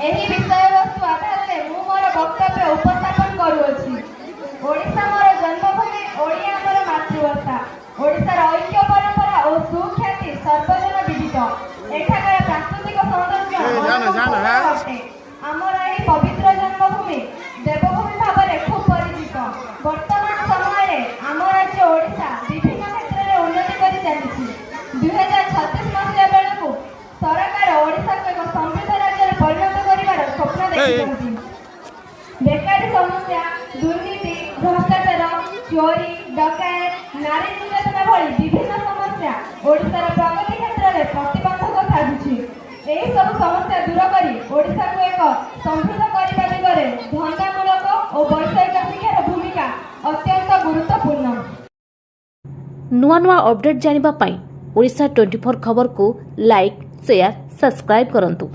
ଏହି ବିଷୟବସ୍ତୁ ଆଧାରରେ ମୁଁ ମୋର ବକ୍ତବ୍ୟ ଉପସ୍ଥାପନ କରୁଅଛି। ଓଡ଼ିଶା ମୋର ଜନ୍ମଭୂମି, ଓଡ଼ିଆ ଆମର ମାତୃଭାଷା। ଓଡ଼ିଶାର ଐକ୍ୟ ପରମ୍ପରା ଓ ସୁଖ୍ୟାତି ସର୍ବଜନ ବିଦିତ। ଏଠାକାର ପ୍ରାକୃତିକ ସୌନ୍ଦର୍ଯ୍ୟ ଅଟେ। ଆମର ଏହି ପବିତ୍ର ଜନ୍ମଭୂମି ଦେବଭୂମି ଭାବରେ ଖୁବ୍ ପରିଚିତ। ବର୍ତ୍ତମାନ ସମୟରେ ଆମ ରାଜ୍ୟ ଓଡ଼ିଶା ବିଭିନ୍ନ କ୍ଷେତ୍ରରେ ଉନ୍ନତି କରି ଚାଲିଛି। 2036 ମସିହା ବେଳକୁ ସରକାର ଓଡ଼ିଶାକୁ ଏକ ସମୃଦ୍ଧ ରାଜ୍ୟରେ ପରିଣତ କରିବାର ସ୍ୱପ୍ନ ଦେଖିଛନ୍ତି। ବେକାରୀ ସମସ୍ୟା, ଦୁର୍ନୀତି, ଭ୍ରଷ୍ଟାଚାର, ଚୋରି, ଡକାୟତ, ନାରୀ ନିର୍ଯାତନା ଭଳି ବିଭିନ୍ନ ସମସ୍ୟା ଓଡ଼ିଶାର ପ୍ରଗତି କ୍ଷେତ୍ରରେ ପ୍ରତିବନ୍ଧକ ସାଜୁଛି। ଏହି ସବୁ ସମସ୍ୟା ଦୂର କରି ଓଡ଼ିଶାକୁ ଏକ ସମୃଦ୍ଧ କରିବା ଦିଗରେ ଧନ୍ଦାମୂଳକ ଓ ବୈଷୟିକ ଶିକ୍ଷାର ଭୂମିକା ଅତ୍ୟନ୍ତ ଗୁରୁତ୍ୱପୂର୍ଣ୍ଣ। ନୂଆ ନୂଆ ଅପଡେଟ୍ ଜାଣିବା ପାଇଁ ଓଡ଼ିଶା 24 ଖବରକୁ ଲାଇକ୍, ସେୟାର, ସବସ୍କ୍ରାଇବ୍ କରନ୍ତୁ।